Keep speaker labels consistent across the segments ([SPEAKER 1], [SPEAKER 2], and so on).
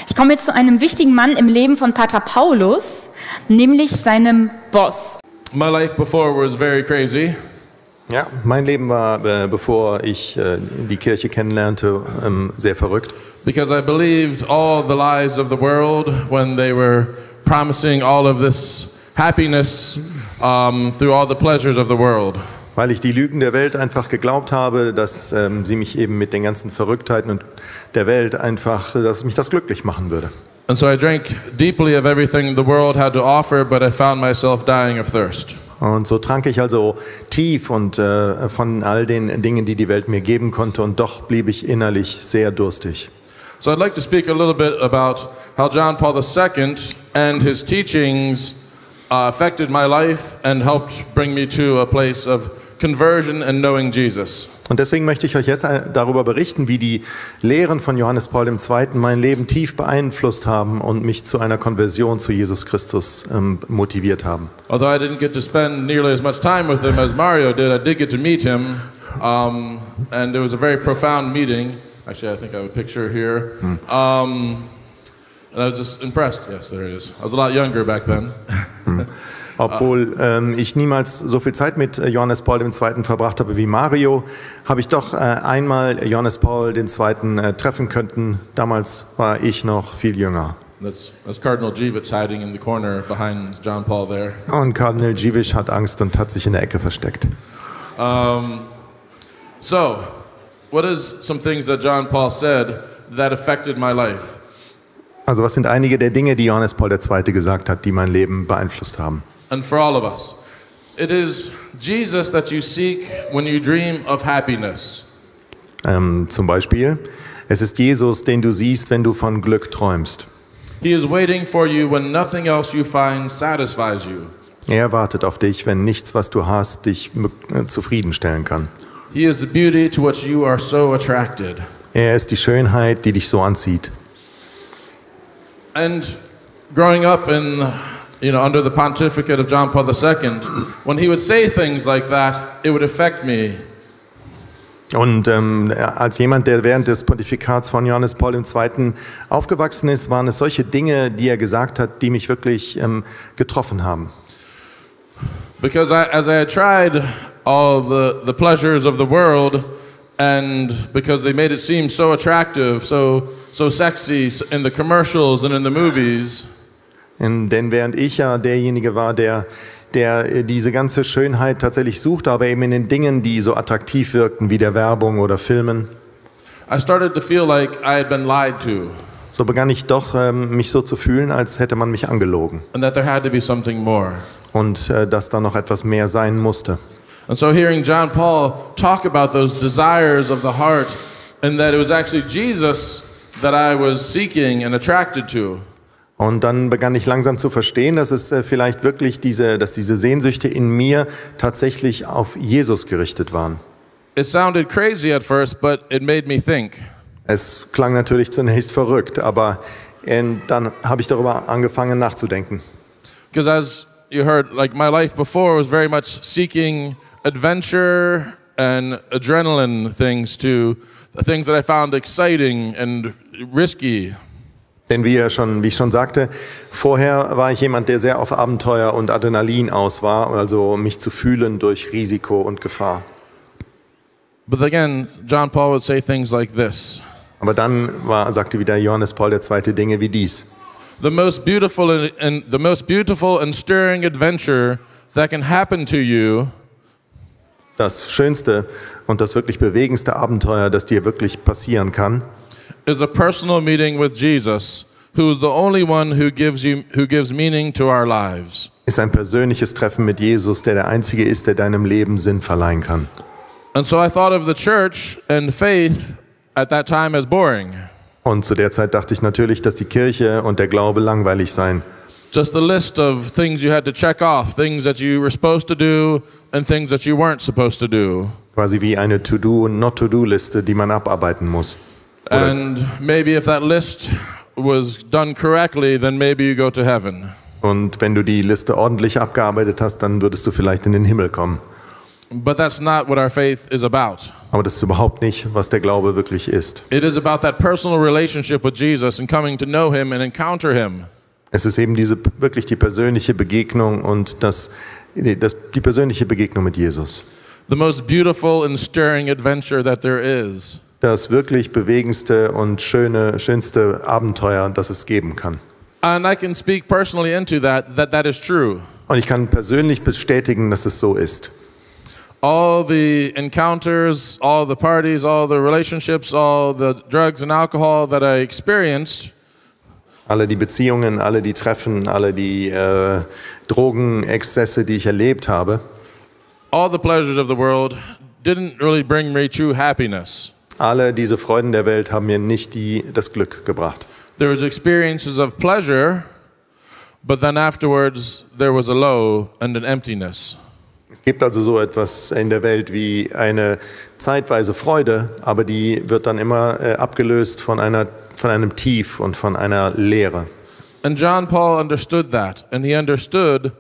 [SPEAKER 1] Ich komme jetzt zu einem wichtigen Mann im Leben von Pater Paulus, nämlich seinem Boss.
[SPEAKER 2] My life before was very crazy.
[SPEAKER 3] Ja, mein Leben war, bevor ich die Kirche kennenlernte, sehr verrückt.
[SPEAKER 2] Because I believed all the lies of the world when they were promising all of this happiness through all the pleasures of the world.
[SPEAKER 3] Weil ich die Lügen der Welt einfach geglaubt habe, dass sie mich eben mit den ganzen Verrücktheiten und der Welt einfach, dass mich das glücklich machen würde.
[SPEAKER 2] And so I drank deeply of everything the world had to offer, but I found myself dying of thirst.
[SPEAKER 3] Und so trank ich also tief und von all den Dingen, die die Welt mir geben konnte, und doch blieb ich innerlich sehr durstig.
[SPEAKER 2] So I'd like to speak a little bit about how John Paul II and his teachings affected my life and helped bring me to a place of conversion and knowing Jesus.
[SPEAKER 3] Und deswegen möchte ich euch jetzt darüber berichten, wie die Lehren von Johannes Paul II. Mein Leben tief beeinflusst haben und mich zu einer Konversion zu Jesus Christus motiviert haben.
[SPEAKER 2] Although I didn't get to spend nearly as much time with him as Mario did, I did get to meet him, and it was a very profound meeting. Actually, I think I have a picture here. And I was just impressed. Yes, there it is. I was a lot younger back then.
[SPEAKER 3] Obwohl ich niemals so viel Zeit mit Johannes Paul II. Verbracht habe wie Mario, habe ich doch einmal Johannes Paul II. Treffen können. Damals war ich noch viel jünger.
[SPEAKER 2] That's Cardinal Jeevich hiding in the corner behind John Paul there.
[SPEAKER 3] Und Kardinal Jeevich hat Angst und hat sich in der Ecke versteckt.
[SPEAKER 2] So, what is some things that John Paul said that affected my life?
[SPEAKER 3] Also was sind einige der Dinge, die Johannes Paul II. Gesagt hat, die mein Leben beeinflusst haben?
[SPEAKER 2] And for all of us, it is Jesus that you seek when you dream of happiness.
[SPEAKER 3] Zum Beispiel, es ist Jesus, den du siehst, wenn du von Glück träumst.
[SPEAKER 2] He is waiting for you when nothing else you find satisfies you.
[SPEAKER 3] Er wartet auf dich, wenn nichts, was du hast, dich zufriedenstellen kann.
[SPEAKER 2] He is the beauty to which you are so attracted.
[SPEAKER 3] Er ist die Schönheit, die dich so anzieht.
[SPEAKER 2] And growing up in, under the pontificate of John Paul II, when he would say things like that, it would affect me.
[SPEAKER 3] Und als jemand, der während des Pontifikats von Johannes Paul II. Aufgewachsen ist, waren es solche Dinge, die er gesagt hat, die mich wirklich getroffen haben.
[SPEAKER 2] Because as I had tried all the pleasures of the world, and because they made it seem so attractive, so sexy in the commercials and in the movies.
[SPEAKER 3] Denn während ich ja derjenige war, der diese ganze Schönheit tatsächlich suchte, aber eben in den Dingen, die so attraktiv wirkten, wie der Werbung oder Filmen,
[SPEAKER 2] I started to feel like I had been lied to.
[SPEAKER 3] So begann ich doch mich so zu fühlen, als hätte man mich angelogen.
[SPEAKER 2] And that there had to be something more.
[SPEAKER 3] Und dass da noch etwas mehr sein musste.
[SPEAKER 2] And so hearing John Paul talk about those desires of the heart, and that it was actually Jesus that I was seeking and attracted to.
[SPEAKER 3] Und dann begann ich langsam zu verstehen, dass es vielleicht wirklich dass diese Sehnsüchte in mir tatsächlich auf Jesus gerichtet waren.
[SPEAKER 2] It sounded crazy at first, but it made me think.
[SPEAKER 3] Es klang natürlich zunächst verrückt, aber dann habe ich darüber angefangen nachzudenken.
[SPEAKER 2] Because as you heard, like my life before was very much seeking adventure and adrenaline things that I found exciting and risky.
[SPEAKER 3] Denn wie ich schon sagte, vorher war ich jemand, der sehr auf Abenteuer und Adrenalin aus war, also mich zu fühlen durch Risiko und Gefahr.
[SPEAKER 2] But again, John Paul would say things like this.
[SPEAKER 3] Aber dann sagte wieder Johannes Paul II. Dinge wie dies.
[SPEAKER 2] The most beautiful and stirring adventure that can happen to you.
[SPEAKER 3] Das schönste und das wirklich bewegendste Abenteuer, das dir wirklich passieren kann,
[SPEAKER 2] is a personal meeting with Jesus, who is the only one who gives meaning to our lives.
[SPEAKER 3] Ist ein persönliches Treffen mit Jesus, der einzige ist, der deinem Leben Sinn verleihen kann.
[SPEAKER 2] And so I thought of the church and faith at that time as boring.
[SPEAKER 3] Und zu der Zeit dachte ich natürlich, dass die Kirche und der Glaube langweilig seien.
[SPEAKER 2] Just a list of things you had to check off, things that you were supposed to do and things that you weren't supposed to do.
[SPEAKER 3] Quasi wie eine To-Do- und Not-To-Do-Liste, die man abarbeiten muss.
[SPEAKER 2] And maybe if that list was done correctly, then maybe you go to heaven.
[SPEAKER 3] Und wenn du die Liste ordentlich abgearbeitet hast, dann würdest du vielleicht in den Himmel kommen.
[SPEAKER 2] But that's not what our faith is about.
[SPEAKER 3] Aber das ist überhaupt nicht, was der Glaube wirklich ist.
[SPEAKER 2] It is about that personal relationship with Jesus and coming to know him and encounter him.
[SPEAKER 3] Es ist eben wirklich die persönliche Begegnung und die persönliche Begegnung mit Jesus.
[SPEAKER 2] The most beautiful and stirring adventure that there is.
[SPEAKER 3] Das wirklich bewegendste und schönste Abenteuer, das es geben kann.
[SPEAKER 2] And I can speak personally into that is true.
[SPEAKER 3] Und ich kann persönlich bestätigen, dass es so ist.
[SPEAKER 2] All the encounters, all the parties, all the relationships, all the drugs and alcohol that I experienced.
[SPEAKER 3] Alle die Beziehungen, alle die Treffen, alle die Drogenexzesse, die ich erlebt habe.
[SPEAKER 2] All the pleasures of the world didn't really bring me true happiness.
[SPEAKER 3] Alle diese Freuden der Welt haben mir nicht das Glück gebracht.
[SPEAKER 2] There was experiences of pleasure, but then afterwards there was a low and an emptiness.
[SPEAKER 3] Es gibt also so etwas in der Welt wie eine zeitweise Freude, aber die wird dann immer abgelöst von einem Tief und von einer Leere.
[SPEAKER 2] And John Paul understood that, and he understood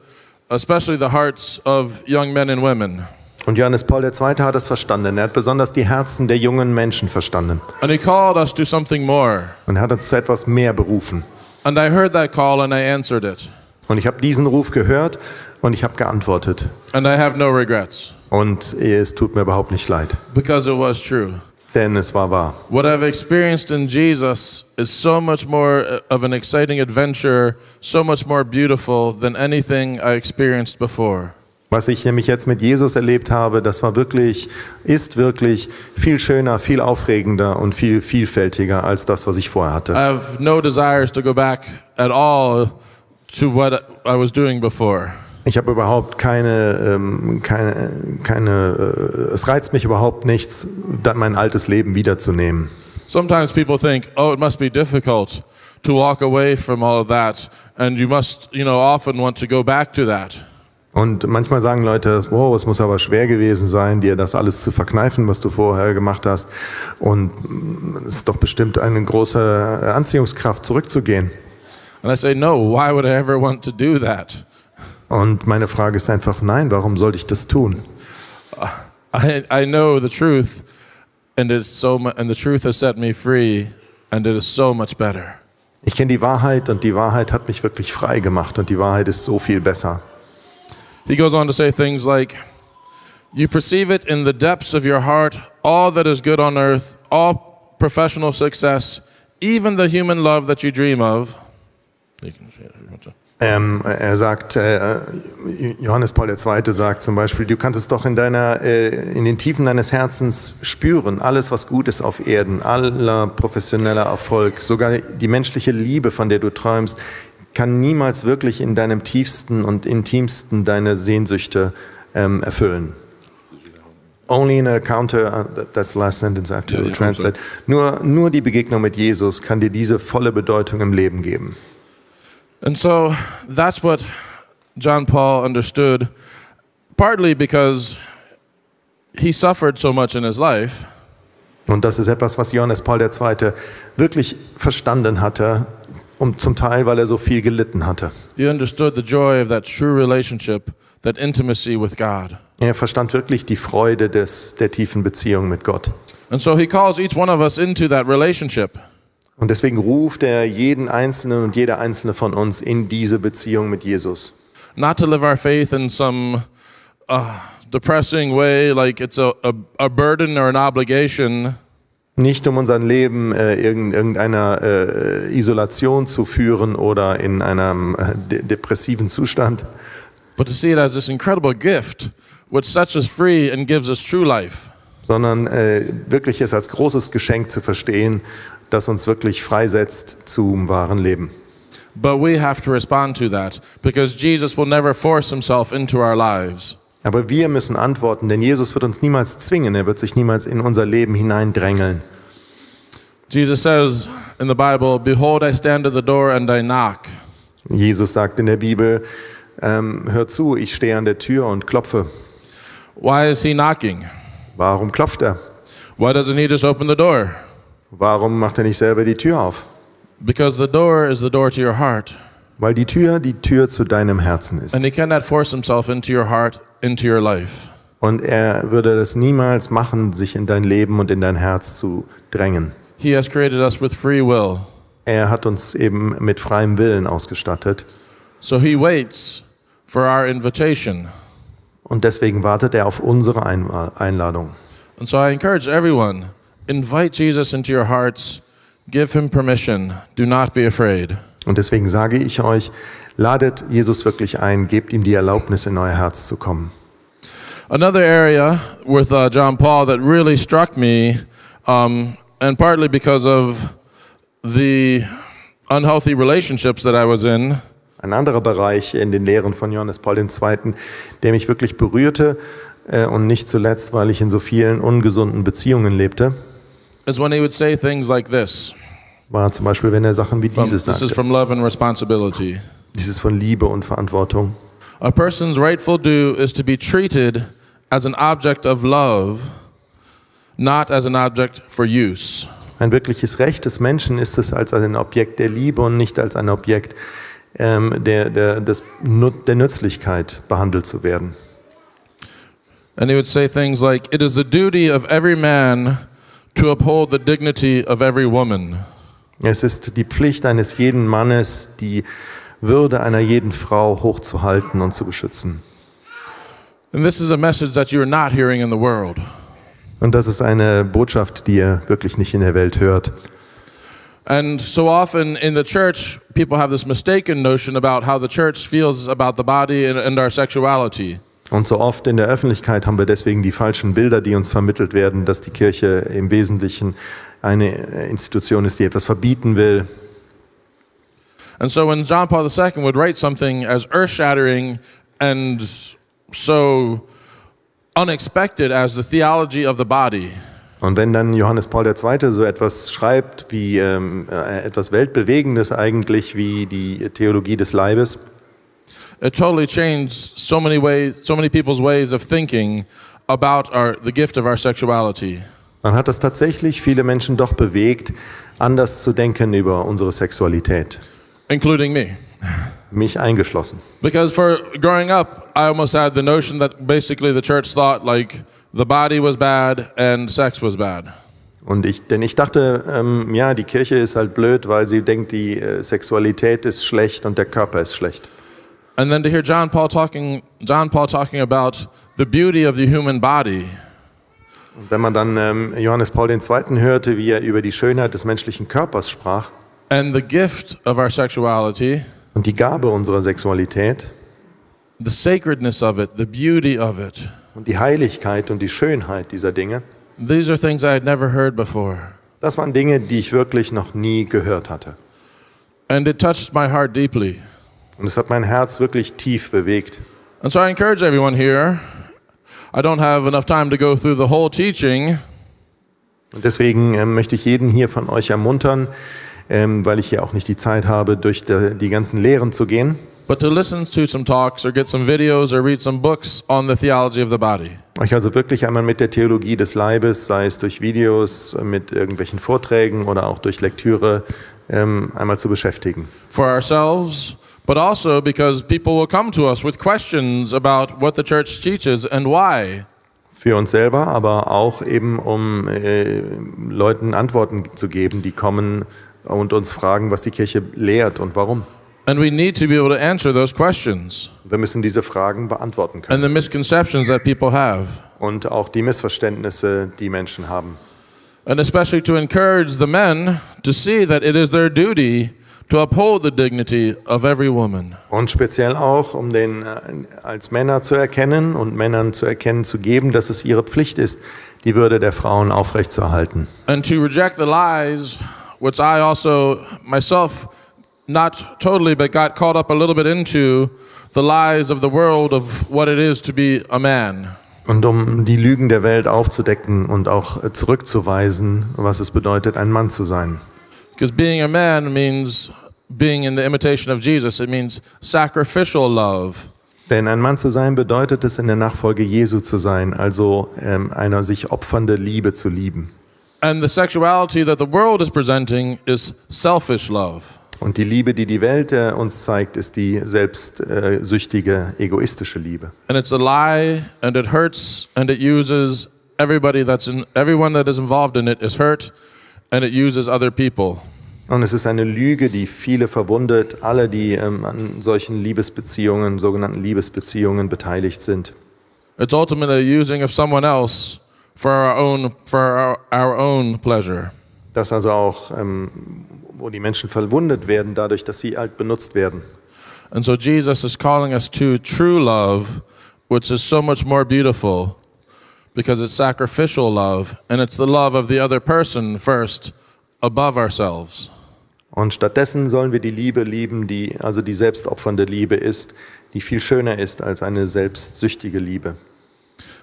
[SPEAKER 2] especially the hearts of young men and women.
[SPEAKER 3] Und Johannes Paul II. Hat es verstanden. Er hat besonders die Herzen der jungen Menschen verstanden.
[SPEAKER 2] And he called us to something more.
[SPEAKER 3] Und er hat uns zu etwas mehr berufen.
[SPEAKER 2] And I heard that call and I answered it.
[SPEAKER 3] Und ich habe diesen Ruf gehört und ich habe geantwortet.
[SPEAKER 2] And I have no regrets.
[SPEAKER 3] Und es tut mir überhaupt nicht leid.
[SPEAKER 2] Because it was true.
[SPEAKER 3] Denn es war wahr.
[SPEAKER 2] What I've experienced in Jesus is so much more of an exciting adventure, so much more beautiful than anything I experienced before.
[SPEAKER 3] Was ich nämlich jetzt mit Jesus erlebt habe, das ist wirklich viel schöner, viel aufregender und viel vielfältiger als das, was ich vorher hatte.
[SPEAKER 2] I have no desires to go back at all to what I was doing before.
[SPEAKER 3] Ich habe überhaupt es reizt mich überhaupt nichts, mein altes Leben wiederzunehmen.
[SPEAKER 2] Sometimes people think, oh, it must be difficult to walk away from all of that, and you must, often want to go back to that.
[SPEAKER 3] Und manchmal sagen Leute, wow, es muss aber schwer gewesen sein, dir das alles zu verkneifen, was du vorher gemacht hast. Und es ist doch bestimmt eine große Anziehungskraft, zurückzugehen.
[SPEAKER 2] And I say, no, why would I ever want to do that?
[SPEAKER 3] Und meine Frage ist einfach, nein, warum sollte ich das tun?
[SPEAKER 2] I know the truth, and the truth has set me free, and it is so much better.
[SPEAKER 3] Ich kenne die Wahrheit und die Wahrheit hat mich wirklich frei gemacht und die Wahrheit ist so viel besser.
[SPEAKER 2] He goes on to say things like, you perceive it in the depths of your heart, all that is good on earth, all professional success, even the human love that you dream of.
[SPEAKER 3] Er sagt, Johannes Paul II. Sagt zum Beispiel, du kannst es doch in den Tiefen deines Herzens spüren, alles was gut ist auf Erden, aller professioneller Erfolg, sogar die menschliche Liebe, von der du träumst, kann niemals wirklich in deinem tiefsten und intimsten deine Sehnsüchte erfüllen. Only in an encounter, that's the last sentence I have to translate. Nur die Begegnung mit Jesus kann dir diese volle Bedeutung im Leben geben.
[SPEAKER 2] And so that's what John Paul understood, partly because he suffered so much in his life.
[SPEAKER 3] Und das ist etwas, was Johannes Paul II. Wirklich verstanden hatte, zum Teil, weil er so viel gelitten hatte.
[SPEAKER 2] He understood the joy of that true relationship, that intimacy with God.
[SPEAKER 3] Er verstand wirklich die Freude der tiefen Beziehung mit Gott.
[SPEAKER 2] And so he calls each one of us into that relationship.
[SPEAKER 3] Und deswegen ruft er jeden Einzelnen und jeder Einzelne von uns in diese Beziehung mit Jesus.
[SPEAKER 2] Not to live our faith in some depressing way, like it's a burden or an obligation.
[SPEAKER 3] Nicht um unser Leben irgendeiner Isolation zu führen oder in einem depressiven Zustand.
[SPEAKER 2] But to see it as this incredible gift, which sets us free and gives us true life.
[SPEAKER 3] Sondern wirklich es als großes Geschenk zu verstehen, das uns wirklich freisetzt zum wahren Leben.
[SPEAKER 2] But we have to respond to that, because Jesus will never force himself into our lives.
[SPEAKER 3] Aber wir müssen antworten, denn Jesus wird uns niemals zwingen, er wird sich niemals in unser Leben hineindrängeln.
[SPEAKER 2] Jesus says in the Bible, behold, I stand at the door and I knock.
[SPEAKER 3] Jesus sagt in der Bibel, hör zu, ich stehe an der Tür und klopfe.
[SPEAKER 2] Why is he knocking?
[SPEAKER 3] Warum klopft er?
[SPEAKER 2] Why doesn't he just open the door?
[SPEAKER 3] Warum macht er nicht selber die Tür auf?
[SPEAKER 2] Because the door is the door to your heart.
[SPEAKER 3] Weil die Tür zu deinem Herzen ist.
[SPEAKER 2] And he cannot force himself into your heart, into your life.
[SPEAKER 3] Und er würde das niemals machen, sich in dein Leben und in dein Herz zu drängen.
[SPEAKER 2] He has created us with free will.
[SPEAKER 3] Er hat uns eben mit freiem Willen ausgestattet.
[SPEAKER 2] So he waits for our invitation.
[SPEAKER 3] Und deswegen wartet er auf unsere Einladung.
[SPEAKER 2] And so I encourage everyone, invite Jesus into your hearts, give him permission, do not be afraid.
[SPEAKER 3] Und deswegen sage ich euch, ladet Jesus wirklich ein, gebt ihm die Erlaubnis, in euer Herz zu kommen.
[SPEAKER 2] Another area with John Paul that really struck me, and partly because of the unhealthy relationships that I was in.
[SPEAKER 3] Ein anderer Bereich in den Lehren von Johannes Paul II., der mich wirklich berührte und nicht zuletzt, weil ich in so vielen ungesunden Beziehungen lebte,
[SPEAKER 2] is when he would say things like this.
[SPEAKER 3] War zum Beispiel, wenn er Sachen wie dieses
[SPEAKER 2] This is
[SPEAKER 3] sagte.
[SPEAKER 2] from love and responsibility.
[SPEAKER 3] Dieses von Liebe und Verantwortung.
[SPEAKER 2] A person's rightful due is to be treated as an object of love, not as an object for use.
[SPEAKER 3] Ein wirkliches Recht des Menschen ist es, als ein Objekt der Liebe und nicht als ein Objekt der Nützlichkeit behandelt zu werden.
[SPEAKER 2] And he would say things like, it is the duty of every man to uphold the dignity of every woman.
[SPEAKER 3] Es ist die Pflicht eines jeden Mannes, die Würde einer jeden Frau hochzuhalten und zu beschützen.
[SPEAKER 2] And this is a message that you are not hearing in the world.
[SPEAKER 3] Und das ist eine Botschaft, die ihr wirklich nicht in der Welt hört.
[SPEAKER 2] And so often in the church, people have this mistaken notion about how the church feels about the body and our sexuality.
[SPEAKER 3] Und so oft in der Öffentlichkeit haben wir deswegen die falschen Bilder, die uns vermittelt werden, dass die Kirche im Wesentlichen eine Institution ist, die etwas verbieten will.
[SPEAKER 2] And so when John Paul II would write something as earth-shattering and so unexpected as the theology of the body,
[SPEAKER 3] und wenn dann Johannes Paul II. So etwas schreibt, wie etwas Weltbewegendes eigentlich, wie die Theologie des Leibes,
[SPEAKER 2] it totally changed so many people's ways of thinking about the gift of our sexuality.
[SPEAKER 3] dann hat das tatsächlich viele Menschen doch bewegt, anders zu denken über unsere Sexualität.
[SPEAKER 2] Including me.
[SPEAKER 3] Mich eingeschlossen.
[SPEAKER 2] Because for growing up, I almost had the notion that basically the church thought like the body was bad and sex was bad.
[SPEAKER 3] Denn ich dachte, ja, die Kirche ist halt blöd, weil sie denkt, die Sexualität ist schlecht und der Körper ist schlecht.
[SPEAKER 2] And then to hear John Paul talking about the beauty of the human body.
[SPEAKER 3] Und wenn man dann Johannes Paul II. Hörte, wie er über die Schönheit des menschlichen Körpers sprach,
[SPEAKER 2] and the gift of our sexuality,
[SPEAKER 3] und die Gabe unserer Sexualität,
[SPEAKER 2] the sacredness of it, the beauty of it,
[SPEAKER 3] und die Heiligkeit und die Schönheit dieser Dinge,
[SPEAKER 2] these are things I had never heard before.
[SPEAKER 3] das waren Dinge, die ich wirklich noch nie gehört hatte.
[SPEAKER 2] And it touched my heart deeply.
[SPEAKER 3] Und es hat mein Herz wirklich tief bewegt.
[SPEAKER 2] And so I encourage everyone here. I don't have enough time to go through the whole teaching.
[SPEAKER 3] Und deswegen möchte ich jeden hier von euch ermuntern, weil ich hier auch nicht die Zeit habe, durch die ganzen Lehren zu gehen.
[SPEAKER 2] But to listen to some talks or get some videos or read some books on the theology of the body.
[SPEAKER 3] Euch also wirklich einmal mit der Theologie des Leibes, sei es durch Videos, mit irgendwelchen Vorträgen oder auch durch Lektüre, einmal zu beschäftigen.
[SPEAKER 2] For ourselves, but also because people will come to us with questions about what the church teaches and why.
[SPEAKER 3] Für uns selber, aber auch eben, um Leuten Antworten zu geben, die kommen und uns fragen, was die Kirche lehrt und warum.
[SPEAKER 2] And we need to be able to answer those questions.
[SPEAKER 3] Wir müssen diese Fragen beantworten können.
[SPEAKER 2] And the misconceptions that people have.
[SPEAKER 3] Und auch die Missverständnisse, die Menschen haben.
[SPEAKER 2] And especially to encourage the men to see that it is their duty to uphold the dignity of every woman.
[SPEAKER 3] Und speziell auch, um als Männer zu erkennen und Männern zu erkennen, zu geben, dass es ihre Pflicht ist, die Würde der Frauen aufrechtzuerhalten.
[SPEAKER 2] And to reject the lies, which I also myself not totally, but got caught up a little bit into, the lies of the world of what it is to be a man.
[SPEAKER 3] Und um die Lügen der Welt aufzudecken und auch zurückzuweisen, was es bedeutet, ein Mann zu sein.
[SPEAKER 2] Because being a man means being in the imitation of Jesus. It means sacrificial love.
[SPEAKER 3] Denn ein Mann zu sein bedeutet es, in der Nachfolge Jesu zu sein, also einer sich opfernde Liebe zu lieben.
[SPEAKER 2] And the sexuality that the world is presenting is selfish love.
[SPEAKER 3] Und die Liebe, die die Welt uns zeigt, ist die selbstsüchtige, egoistische Liebe.
[SPEAKER 2] And it's a lie, and it hurts, and it uses everyone that is involved in it is hurt, and it uses other people.
[SPEAKER 3] Und es ist eine Lüge, die viele verwundet, alle, die an solchen Liebesbeziehungen, sogenannten Liebesbeziehungen beteiligt sind.
[SPEAKER 2] It's ultimately a using of someone else for our own pleasure.
[SPEAKER 3] Das also auch, wo die Menschen verwundet werden, dadurch, dass sie halt benutzt werden.
[SPEAKER 2] And so Jesus is calling us to true love, which is so much more beautiful, because it's sacrificial love, and it's the love of the other person first, above ourselves.
[SPEAKER 3] Und stattdessen sollen wir die Liebe lieben, die also die selbstopfernde Liebe ist, die viel schöner ist als eine selbstsüchtige Liebe.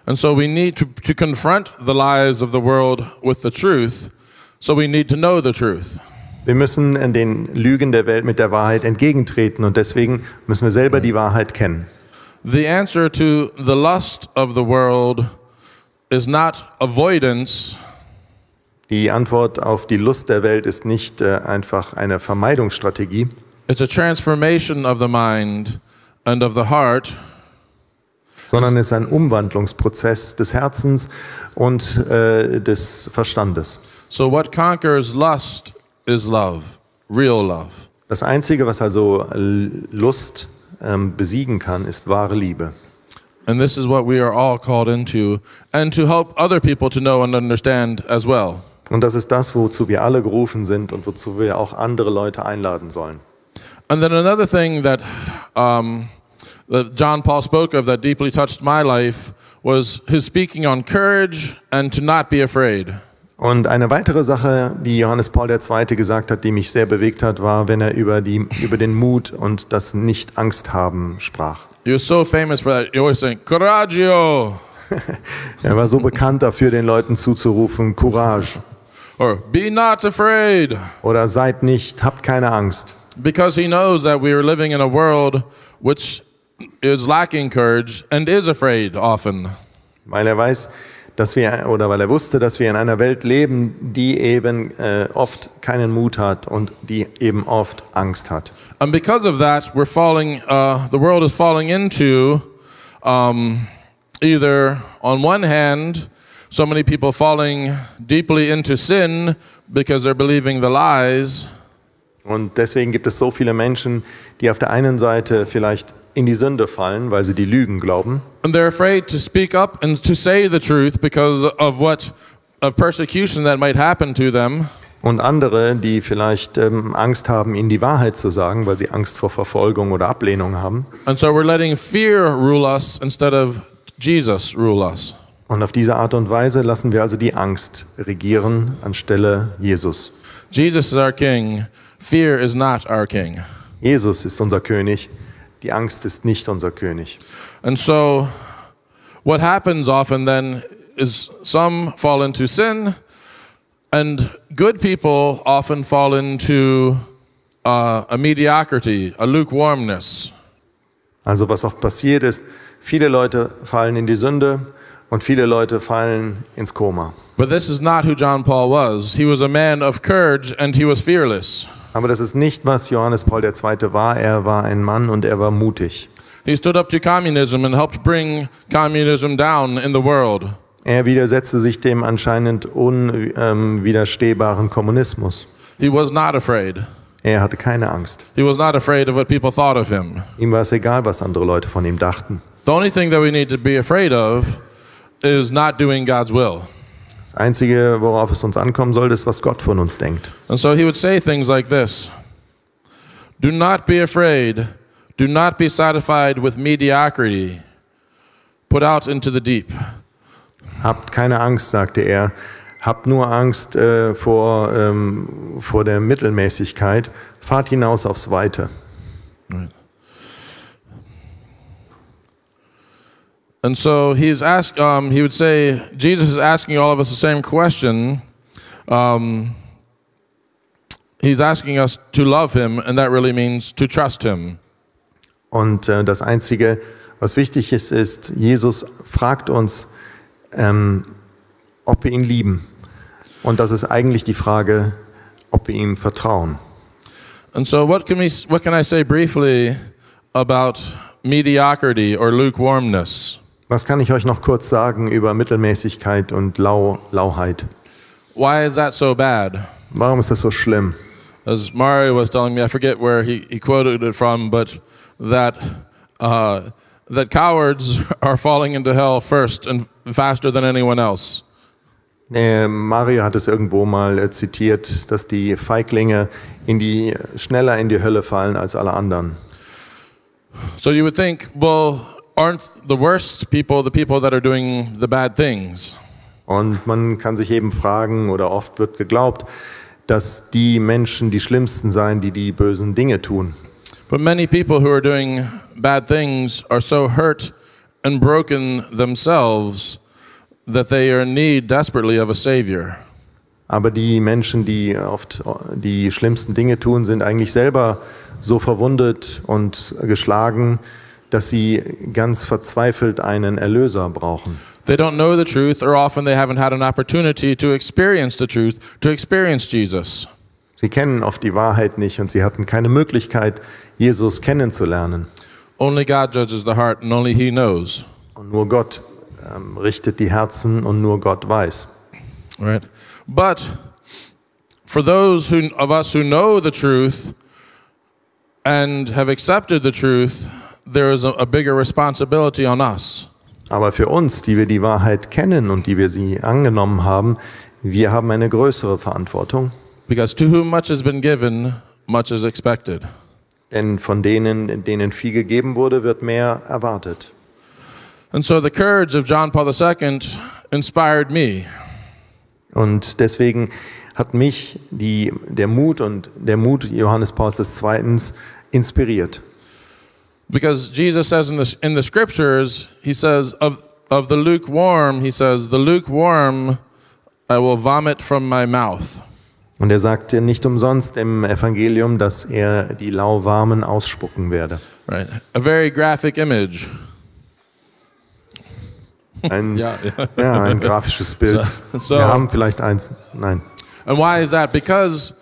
[SPEAKER 2] And so we need to confront the lies of the world with the truth, so we need to know the truth.
[SPEAKER 3] Wir müssen den Lügen der Welt mit der Wahrheit entgegentreten und deswegen müssen wir selber die Wahrheit kennen.
[SPEAKER 2] The answer to the lust of the world is not avoidance.
[SPEAKER 3] Die Antwort auf die Lust der Welt ist nicht einfach eine Vermeidungsstrategie.
[SPEAKER 2] It's a transformation of the mind and of the heart.
[SPEAKER 3] Sondern es ist ein Umwandlungsprozess des Herzens und des Verstandes.
[SPEAKER 2] So what conquers lust is love, real love.
[SPEAKER 3] Das Einzige, was also Lust besiegen kann, ist wahre Liebe.
[SPEAKER 2] And this is what we are all called into, and to help other people to know and understand as well.
[SPEAKER 3] Und das ist das, wozu wir alle gerufen sind und wozu wir auch andere Leute einladen sollen.
[SPEAKER 2] And then another thing that John Paul spoke of that deeply touched my life was his speaking on courage and to not be afraid.
[SPEAKER 3] Und eine weitere Sache, die Johannes Paul II. Gesagt hat, die mich sehr bewegt hat, war, wenn er über den Mut und das Nicht-Angst-Haben sprach.
[SPEAKER 2] He was so famous for that. He always saying, "Coraggio."
[SPEAKER 3] Er war so bekannt dafür, den Leuten zuzurufen, Courage.
[SPEAKER 2] Or, "Be not afraid."
[SPEAKER 3] Oder seid nicht, habt keine Angst.
[SPEAKER 2] Because he knows that we are living in a world which is lacking courage and is afraid often.
[SPEAKER 3] Weil er weiß, weil er wusste, dass wir in einer Welt leben, die eben oft keinen Mut hat und die eben oft Angst hat.
[SPEAKER 2] And because of that, the world is falling into either on one hand, so many people falling deeply into sin because they're believing the lies.
[SPEAKER 3] Und deswegen gibt es so viele Menschen, die auf der einen Seite vielleicht in die Sünde fallen, weil sie die Lügen glauben.
[SPEAKER 2] And they're afraid to speak up and to say the truth because of persecution that might happen to them.
[SPEAKER 3] Und andere, die vielleicht Angst haben, ihnen die Wahrheit zu sagen, weil sie Angst vor Verfolgung oder Ablehnung haben.
[SPEAKER 2] And so we're letting fear rule us instead of Jesus rule us.
[SPEAKER 3] Und auf diese Art und Weise lassen wir also die Angst regieren anstelle Jesus.
[SPEAKER 2] Jesus is our king. Fear is not our king.
[SPEAKER 3] Jesus ist unser König. Die Angst ist nicht unser König.
[SPEAKER 2] And so what happens often then is some fall into sin, and good people often fall into a mediocrity, a lukewarmness.
[SPEAKER 3] Also was oft passiert ist, viele Leute fallen in die Sünde und viele Leute fallen ins Koma.
[SPEAKER 2] But this is not who John Paul was. He was a man of courage and he was fearless.
[SPEAKER 3] Aber das ist nicht, was Johannes Paul II. War. Er war ein Mann und er war mutig.
[SPEAKER 2] He stood up to communism and helped bring communism down in the world.
[SPEAKER 3] Er widersetzte sich dem anscheinend unwiderstehbaren Kommunismus.
[SPEAKER 2] He was not afraid.
[SPEAKER 3] Er hatte keine Angst.
[SPEAKER 2] He was not afraid of what people thought of him.
[SPEAKER 3] Ihm war es egal, was andere Leute von ihm dachten.
[SPEAKER 2] The only thing that we need to be afraid of is not doing God's will.
[SPEAKER 3] Das Einzige, worauf es uns ankommen sollte, ist, was Gott von uns denkt.
[SPEAKER 2] And so he would say things like this: Do not be afraid. Do not be satisfied with mediocrity. Put out into the deep.
[SPEAKER 3] Habt keine Angst, sagte er. Habt nur Angst vor der Mittelmäßigkeit. Fahrt hinaus aufs Weite.
[SPEAKER 2] Right. And so he would say, Jesus is asking all of us the same question. He's asking us to love him, and that really means to trust him.
[SPEAKER 3] Und das Einzige, was wichtig ist, ist, Jesus fragt uns, ob wir ihn lieben. Und das ist eigentlich die Frage, ob wir ihm vertrauen.
[SPEAKER 2] And so what can I say briefly about mediocrity or lukewarmness?
[SPEAKER 3] Was kann ich euch noch kurz sagen über Mittelmäßigkeit und Lauheit?
[SPEAKER 2] Why is that so bad?
[SPEAKER 3] Warum ist das so schlimm?
[SPEAKER 2] As Mario was telling me, I forget where he quoted it from, but that cowards are falling into hell first and faster than anyone else.
[SPEAKER 3] Mario hat es irgendwo mal zitiert, dass die Feiglinge schneller in die Hölle fallen als alle anderen.
[SPEAKER 2] So you would think, well, aren't the worst people the people that are doing the bad things?
[SPEAKER 3] Und man kann sich eben fragen, oder oft wird geglaubt, dass die Menschen die Schlimmsten seien, die die bösen Dinge tun.
[SPEAKER 2] But many people who are doing bad things are so hurt and broken themselves that they are in need desperately of a savior.
[SPEAKER 3] Aber die Menschen, die oft die schlimmsten Dinge tun, sind eigentlich selber so verwundet und geschlagen, dass sie ganz verzweifelt einen Erlöser brauchen.
[SPEAKER 2] They don't know the truth, or often they haven't had an opportunity to experience the truth, to experience Jesus.
[SPEAKER 3] Sie kennen oft die Wahrheit nicht und sie hatten keine Möglichkeit, Jesus kennenzulernen.
[SPEAKER 2] Only God judges the heart, and only He knows.
[SPEAKER 3] Und nur Gott richtet die Herzen und nur Gott weiß.
[SPEAKER 2] Right. But for those of us who know the truth and have accepted the truth, there is a bigger responsibility on us.
[SPEAKER 3] Aber für uns, die wir die Wahrheit kennen und die wir sie angenommen haben, wir haben eine größere Verantwortung.
[SPEAKER 2] Because to whom much has been given, much is expected.
[SPEAKER 3] Denn von denen viel gegeben wurde, wird mehr erwartet.
[SPEAKER 2] And so the courage of John Paul II inspired me.
[SPEAKER 3] Und deswegen hat mich der Mut Johannes Pauls II. Inspiriert.
[SPEAKER 2] Because Jesus says in the scriptures, he says of the lukewarm, he says, the lukewarm I will vomit from my mouth.
[SPEAKER 3] Und er sagte nicht umsonst im Evangelium, dass er die Lauwarmen ausspucken werde.
[SPEAKER 2] Right. A very graphic image.
[SPEAKER 3] Ein grafisches Bild.
[SPEAKER 2] So,
[SPEAKER 3] wir haben vielleicht eins. Nein.
[SPEAKER 2] And why is that? Because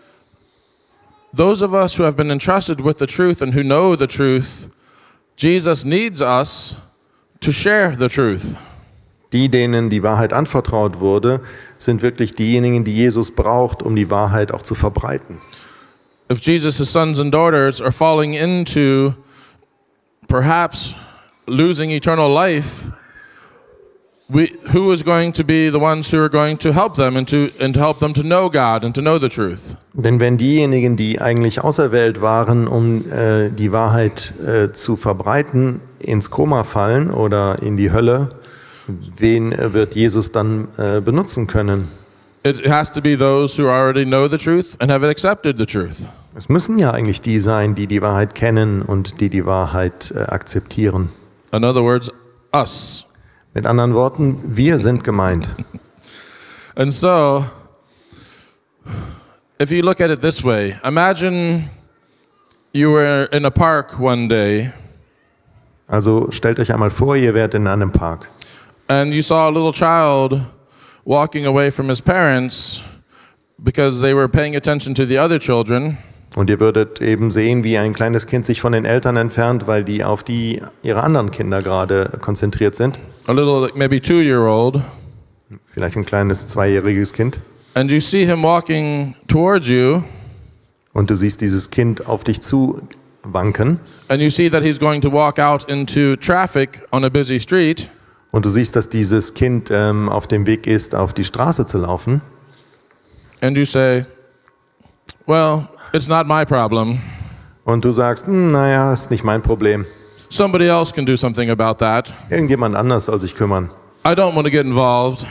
[SPEAKER 2] those of us who have been entrusted with the truth and who know the truth, Jesus needs us to share the truth.
[SPEAKER 3] Denen die Wahrheit anvertraut wurde, sind wirklich diejenigen, die Jesus braucht, um die Wahrheit auch zu verbreiten.
[SPEAKER 2] If Jesus' sons and daughters are falling into perhaps losing eternal life, who is going to be the ones who are going to help them and to help them to know God and to know the truth?
[SPEAKER 3] Denn wenn diejenigen, die eigentlich auserwählt waren, um die Wahrheit zu verbreiten, ins Koma fallen oder in die Hölle, wen wird Jesus dann benutzen können?
[SPEAKER 2] It has to be those who already know the truth and have accepted the truth.
[SPEAKER 3] Es müssen ja eigentlich die sein, die die Wahrheit kennen und die Wahrheit akzeptieren.
[SPEAKER 2] In other words, us.
[SPEAKER 3] Mit anderen Worten, wir sind gemeint.
[SPEAKER 2] And so, if you look at it this way, imagine you were in a park one day.
[SPEAKER 3] Also stellt euch einmal vor, ihr wärt in einem Park.
[SPEAKER 2] And you saw a little child walking away from his parents because they were paying attention to the other children.
[SPEAKER 3] Und ihr würdet eben sehen, wie ein kleines Kind sich von den Eltern entfernt, weil die auf ihre anderen Kinder gerade konzentriert sind.
[SPEAKER 2] A little, like maybe 2-year-old.
[SPEAKER 3] Vielleicht ein kleines 2-jähriges Kind.
[SPEAKER 2] And you see him walking towards you.
[SPEAKER 3] Und du siehst dieses Kind auf dich zu wanken.
[SPEAKER 2] And you see that he's going to walk out into traffic on a busy street.
[SPEAKER 3] Und du siehst, dass dieses Kind auf dem Weg ist, auf die Straße zu laufen.
[SPEAKER 2] And you say, well, it's not my problem.
[SPEAKER 3] Und du sagst, naja, ist nicht mein Problem.
[SPEAKER 2] Somebody else can do something about that.
[SPEAKER 3] Irgendjemand anders soll sich kümmern.
[SPEAKER 2] I don't want to get involved.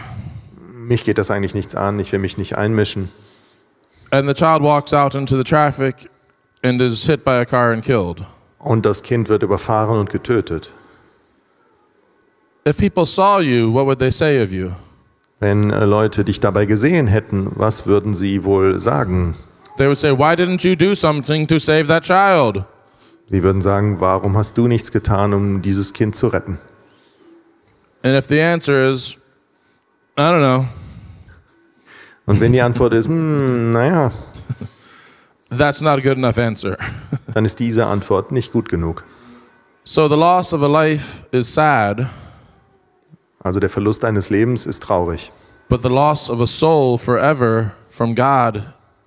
[SPEAKER 3] Mich geht das eigentlich nichts an, ich will mich nicht einmischen.
[SPEAKER 2] And the child walks out into the traffic and is hit by a car and killed.
[SPEAKER 3] Und das Kind wird überfahren und getötet.
[SPEAKER 2] If people saw you, what would they say of you?
[SPEAKER 3] Wenn Leute dich dabei gesehen hätten, was würden sie wohl sagen?
[SPEAKER 2] They would say, why didn't you do something to save that child?
[SPEAKER 3] Sie würden sagen, warum hast du nichts getan, um dieses Kind zu retten?
[SPEAKER 2] And if the answer is, I don't know.
[SPEAKER 3] Und wenn die Antwort ist, naja.
[SPEAKER 2] that's not a good enough answer.
[SPEAKER 3] dann ist diese Antwort nicht gut genug.
[SPEAKER 2] So the loss of a life is sad,
[SPEAKER 3] Also der Verlust eines Lebens ist traurig.
[SPEAKER 2] but the loss of a soul forever from God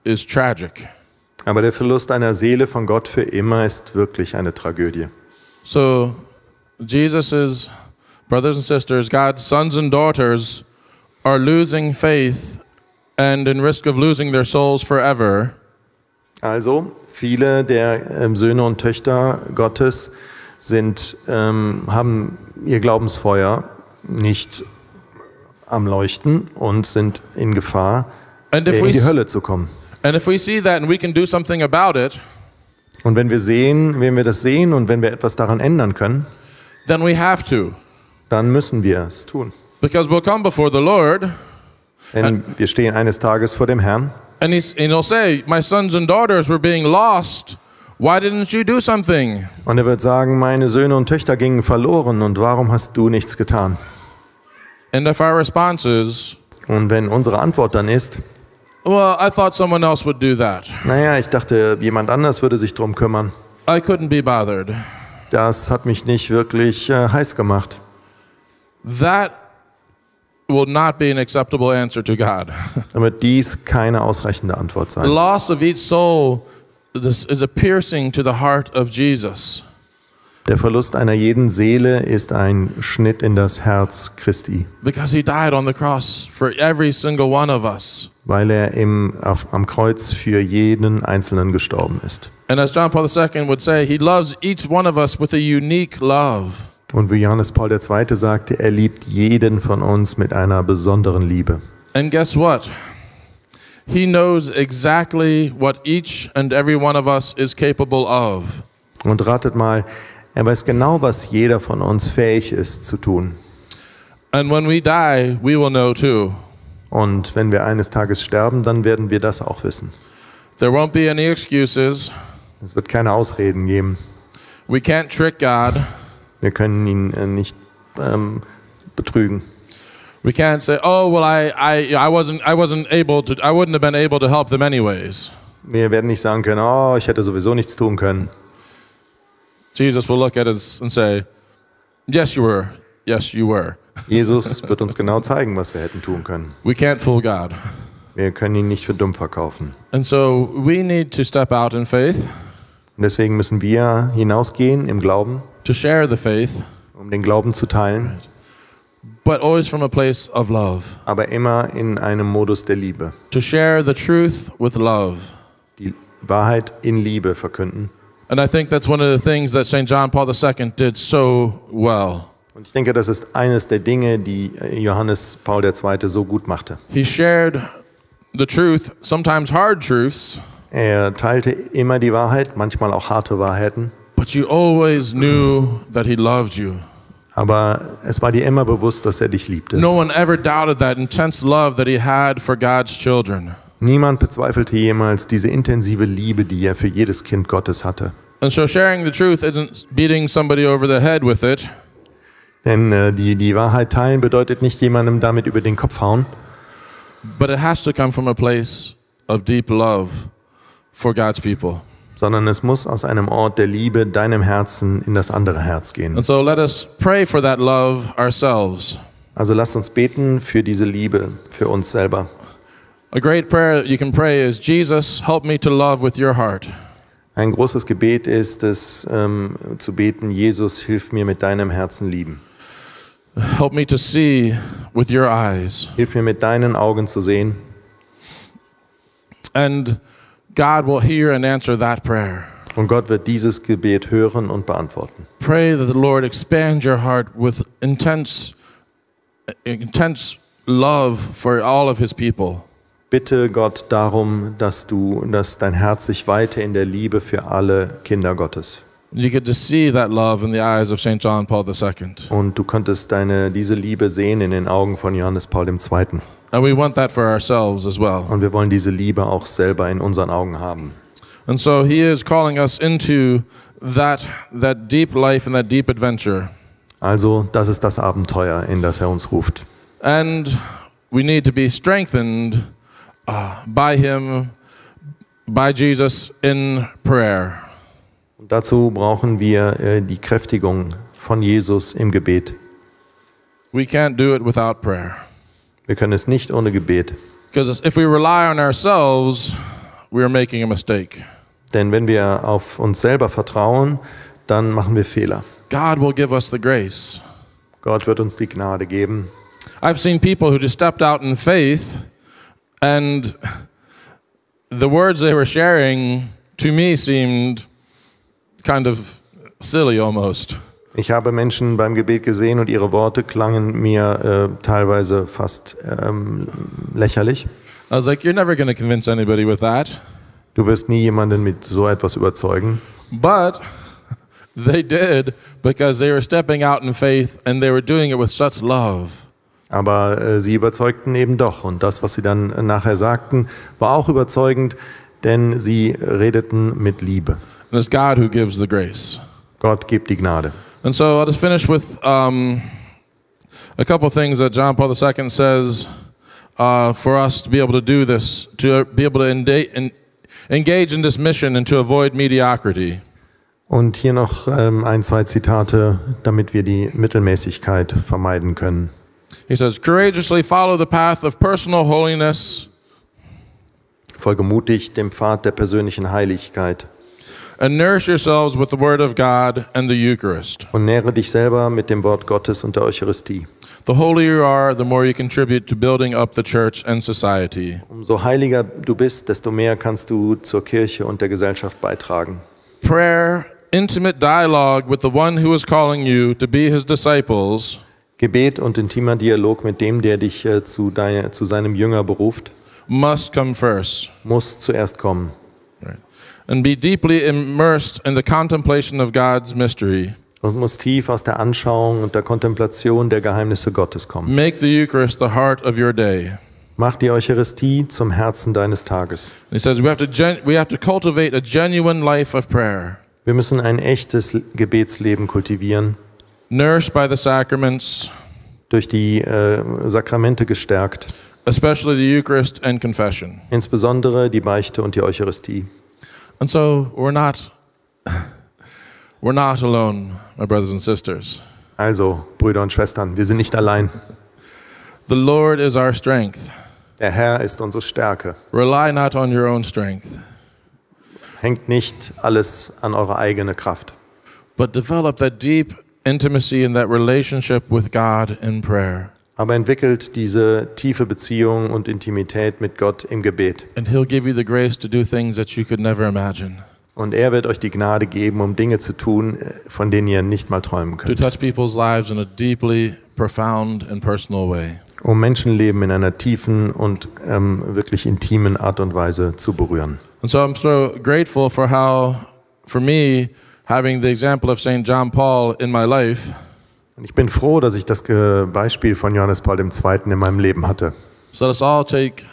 [SPEAKER 2] is tragic.
[SPEAKER 3] Aber der Verlust einer Seele von Gott für immer ist wirklich eine Tragödie.
[SPEAKER 2] So Jesus's brothers and sisters, God's sons and daughters are losing faith and in risk of losing their souls forever.
[SPEAKER 3] Also viele der Söhne und Töchter Gottes haben ihr Glaubensfeuer nicht am Leuchten und sind in Gefahr, in die Hölle zu kommen.
[SPEAKER 2] And if we see that and we can do something about it,
[SPEAKER 3] Und wenn wir das sehen und wenn wir etwas daran ändern können,
[SPEAKER 2] then we have to.
[SPEAKER 3] dann müssen wir es tun.
[SPEAKER 2] Because we'll come before the Lord
[SPEAKER 3] Denn wir stehen eines Tages vor dem Herrn
[SPEAKER 2] and he'll say, my sons and daughters were being lost. Why didn't you do something?
[SPEAKER 3] und er wird sagen, meine Söhne und Töchter gingen verloren und warum hast du nichts getan?
[SPEAKER 2] And if our response is,
[SPEAKER 3] Und wenn unsere Antwort dann ist,
[SPEAKER 2] well, I thought someone else would do that.
[SPEAKER 3] naja, ich dachte, jemand anders würde sich drum kümmern.
[SPEAKER 2] I couldn't be bothered.
[SPEAKER 3] Das hat mich nicht wirklich heiß gemacht.
[SPEAKER 2] That will not be an acceptable answer to God.
[SPEAKER 3] Dann wird dies keine ausreichende Antwort
[SPEAKER 2] The
[SPEAKER 3] sein.
[SPEAKER 2] loss of each soul is a piercing to the heart of Jesus.
[SPEAKER 3] Der Verlust einer jeden Seele ist ein Schnitt in das Herz Christi,
[SPEAKER 2] Because he died on the cross for every single one of us.
[SPEAKER 3] weil er am Kreuz für jeden Einzelnen gestorben ist.
[SPEAKER 2] And as John Paul II would say, he loves each one of us with a unique love.
[SPEAKER 3] Und wie Johannes Paul II. Sagte, er liebt jeden von uns mit einer besonderen Liebe.
[SPEAKER 2] And guess what? He knows exactly what each and every one of us is capable of.
[SPEAKER 3] Und ratet mal, er weiß genau, was jeder von uns fähig ist zu tun.
[SPEAKER 2] And when we die, we will know too.
[SPEAKER 3] Und wenn wir eines Tages sterben, dann werden wir das auch wissen.
[SPEAKER 2] There won't be any excuses.
[SPEAKER 3] Es wird keine Ausreden geben.
[SPEAKER 2] We can't trick God.
[SPEAKER 3] Wir können ihn nicht betrügen.
[SPEAKER 2] We can't say, "Oh, well, I wouldn't have been able to help them anyways."
[SPEAKER 3] Wir werden nicht sagen können, oh, ich hätte sowieso nichts tun können.
[SPEAKER 2] Jesus will look at us and say, "Yes, you were. Yes, you were."
[SPEAKER 3] Jesus wird uns genau zeigen, was wir hätten tun können.
[SPEAKER 2] We can't fool God.
[SPEAKER 3] Wir können ihn nicht für dumm verkaufen.
[SPEAKER 2] And so we need to step out in faith,
[SPEAKER 3] Und deswegen müssen wir hinausgehen im Glauben,
[SPEAKER 2] to share the faith,
[SPEAKER 3] um den Glauben zu teilen,
[SPEAKER 2] but always from a place of love.
[SPEAKER 3] aber immer in einem Modus der Liebe.
[SPEAKER 2] To share the truth with love.
[SPEAKER 3] Die Wahrheit in Liebe verkünden.
[SPEAKER 2] And I think that's one of the things that St. John Paul II did so well.
[SPEAKER 3] Und ich denke, das ist eines der Dinge, die Johannes Paul II. So gut machte.
[SPEAKER 2] He shared the truth, sometimes hard truths,
[SPEAKER 3] Er teilte immer die Wahrheit, manchmal auch harte Wahrheiten,
[SPEAKER 2] but you always knew that he loved you.
[SPEAKER 3] aber es war dir immer bewusst, dass er dich liebte.
[SPEAKER 2] No one ever doubted that intense love that he had for God's children.
[SPEAKER 3] Niemand bezweifelte jemals diese intensive Liebe, die er für jedes Kind Gottes hatte.
[SPEAKER 2] And so sharing the truth isn't beating somebody over the head with it.
[SPEAKER 3] Denn die Wahrheit teilen bedeutet nicht jemandem damit über den Kopf hauen,
[SPEAKER 2] But it has to come from a place of deep love for God's people.
[SPEAKER 3] sondern es muss aus einem Ort der Liebe deinem Herzen in das andere Herz gehen.
[SPEAKER 2] And so let us pray for that love ourselves.
[SPEAKER 3] Also lasst uns beten für diese Liebe, für uns selber.
[SPEAKER 2] A great prayer that you can pray is, Jesus, help me to love with your heart.
[SPEAKER 3] Ein großes Gebet ist es, zu beten, Jesus, hilf mir mit deinem Herzen lieben.
[SPEAKER 2] Help me to see with your eyes.
[SPEAKER 3] Hilf mir mit deinen Augen zu sehen.
[SPEAKER 2] And God will hear and answer that prayer.
[SPEAKER 3] Und Gott wird dieses Gebet hören und beantworten.
[SPEAKER 2] Pray that the Lord expand your heart with intense love for all of his people.
[SPEAKER 3] Bitte Gott darum, dass dein Herz sich weite in der Liebe für alle Kinder Gottes.
[SPEAKER 2] You get to see that love in the eyes of St. John Paul II.
[SPEAKER 3] Und du konntest diese Liebe sehen in den Augen von Johannes Paul II.
[SPEAKER 2] And we want that for ourselves as well.
[SPEAKER 3] Und wir wollen diese Liebe auch selber in unseren Augen haben.
[SPEAKER 2] And so he is calling us into that deep life and that deep adventure.
[SPEAKER 3] Also, das ist das Abenteuer, in das er uns ruft.
[SPEAKER 2] And we need to be strengthened by him by Jesus in prayer.
[SPEAKER 3] Und dazu brauchen wir die Kräftigung von Jesus im Gebet.
[SPEAKER 2] We can't do it without prayer.
[SPEAKER 3] Wir können es nicht ohne Gebet.
[SPEAKER 2] Because if we rely on ourselves, we are making a mistake.
[SPEAKER 3] Denn wenn wir auf uns selber vertrauen, dann machen wir Fehler.
[SPEAKER 2] God will give us the grace.
[SPEAKER 3] Gott wird uns die Gnade geben.
[SPEAKER 2] I've seen people who just stepped out in faith, and the words they were sharing to me seemed kind of silly almost.
[SPEAKER 3] Ich habe Menschen beim Gebet gesehen und ihre Worte klangen mir teilweise fast lächerlich.
[SPEAKER 2] I was like, you're never going to convince anybody with that.
[SPEAKER 3] Du wirst nie jemanden mit so etwas überzeugen.
[SPEAKER 2] But they did, because they were stepping out in faith and they were doing it with such love.
[SPEAKER 3] Aber sie überzeugten eben doch. Und das, was sie dann nachher sagten, war auch überzeugend, denn sie redeten mit Liebe.
[SPEAKER 2] And it's God who gives the grace.
[SPEAKER 3] Gott gibt die Gnade.
[SPEAKER 2] And so I'll just finish with a couple things that John Paul II says for us to be able to do this, to be able to engage in this mission and to avoid mediocrity.
[SPEAKER 3] Und hier noch ein, zwei Zitate, damit wir die Mittelmäßigkeit vermeiden können.
[SPEAKER 2] He says, courageously follow the path of personal holiness.
[SPEAKER 3] Folge mutig dem Pfad der persönlichen Heiligkeit.
[SPEAKER 2] And nourish yourselves with the word of God and the Eucharist.
[SPEAKER 3] Und nähre dich selber mit dem Wort Gottes und der Eucharistie.
[SPEAKER 2] The holier you are, the more you contribute to building up the church and society.
[SPEAKER 3] Umso heiliger du bist, desto mehr kannst du zur Kirche und der Gesellschaft beitragen.
[SPEAKER 2] Prayer, intimate dialogue with the one who is calling you to be his disciples.
[SPEAKER 3] Gebet und intimer Dialog mit dem, der dich zu seinem Jünger beruft,
[SPEAKER 2] must come first.
[SPEAKER 3] Muss zuerst kommen.
[SPEAKER 2] Right. And be deeply immersed in the contemplation of God's mystery.
[SPEAKER 3] Und muss tief aus der Anschauung und der Kontemplation der Geheimnisse Gottes kommen.
[SPEAKER 2] Make the Eucharist the heart of your day.
[SPEAKER 3] Mach die Eucharistie zum Herzen deines Tages.
[SPEAKER 2] He says we have to cultivate a genuine life of prayer.
[SPEAKER 3] Wir müssen ein echtes Gebetsleben kultivieren.
[SPEAKER 2] Nourished by the sacraments.
[SPEAKER 3] Durch die Sakramente gestärkt.
[SPEAKER 2] Especially the Eucharist and confession.
[SPEAKER 3] Insbesondere die Beichte und die Eucharistie.
[SPEAKER 2] And so we're not alone, my brothers and sisters.
[SPEAKER 3] Also, Brüder und Schwestern, wir sind nicht allein.
[SPEAKER 2] The Lord is our strength.
[SPEAKER 3] Der Herr ist unsere Stärke.
[SPEAKER 2] Rely not on your own strength.
[SPEAKER 3] Hängt nicht alles an eure eigene Kraft.
[SPEAKER 2] But develop that deep intimacy and that relationship with God in prayer.
[SPEAKER 3] Aber entwickelt diese tiefe Beziehung und Intimität mit Gott im Gebet.
[SPEAKER 2] And he'll give you the grace to do things that you could never imagine.
[SPEAKER 3] Und er wird euch die Gnade geben, um Dinge zu tun, von denen ihr nicht mal träumen könnt.
[SPEAKER 2] To touch people's lives in a deeply profound and personal way.
[SPEAKER 3] Um Menschenleben in einer tiefen und wirklich intimen Art und Weise zu berühren.
[SPEAKER 2] And so I'm so grateful for how, for me, having the example of St. John Paul in my life.
[SPEAKER 3] Und ich bin froh, dass ich das Beispiel von Johannes Paul II. In meinem Leben hatte.
[SPEAKER 2] So let's all take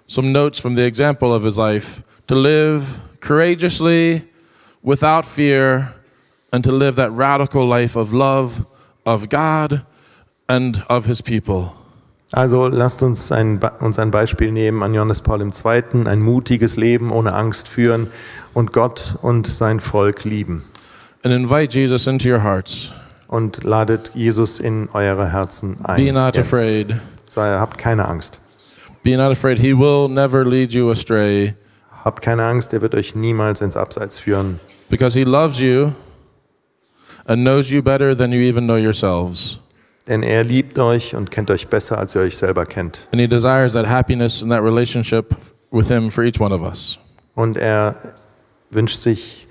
[SPEAKER 2] some notes from the example of his life to live courageously, without fear, and to live that radical life of love of God and of his people.
[SPEAKER 3] Also lasst uns ein Beispiel nehmen an Johannes Paul II., ein mutiges Leben ohne Angst führen und Gott und sein Volk lieben.
[SPEAKER 2] And invite Jesus into your hearts.
[SPEAKER 3] Und ladet Jesus in eure Herzen ein.
[SPEAKER 2] Be not afraid.
[SPEAKER 3] Habt keine Angst.
[SPEAKER 2] Be not afraid. He will never lead you astray.
[SPEAKER 3] Habt keine Angst, er wird euch niemals ins Abseits führen.
[SPEAKER 2] Because he loves you and knows you better than you even know yourselves.
[SPEAKER 3] Denn er liebt euch und kennt euch besser, als ihr euch selber kennt.
[SPEAKER 2] And he desires that happiness and that relationship with him for each one of us.
[SPEAKER 3] Und er wünscht sich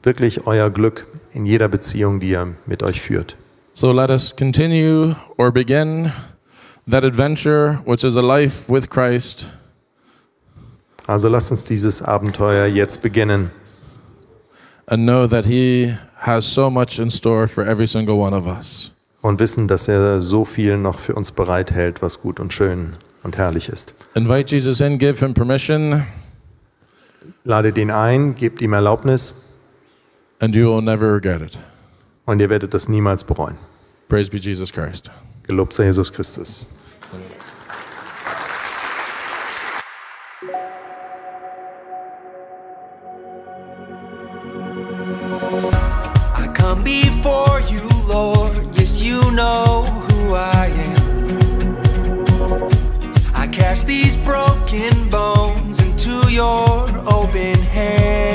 [SPEAKER 3] wirklich euer Glück in jeder Beziehung, die er mit euch führt.
[SPEAKER 2] So let us continue or begin that adventure, which is a life with Christ.
[SPEAKER 3] Also lasst uns dieses Abenteuer jetzt beginnen.
[SPEAKER 2] And know that he has so much in store for every single one of us.
[SPEAKER 3] Und wissen, dass er so viel noch für uns bereithält, was gut und schön und herrlich ist.
[SPEAKER 2] Invite Jesus in, give him permission.
[SPEAKER 3] Ladet ihn ein, gebt ihm Erlaubnis.
[SPEAKER 2] And you will never regret it.
[SPEAKER 3] Und ihr werdet das niemals bereuen.
[SPEAKER 2] Praise be Jesus Christ.
[SPEAKER 3] Gelobt sei Jesus Christus.
[SPEAKER 4] before you, Lord. Yes, you know who I am. I cast these broken bones into your open hands.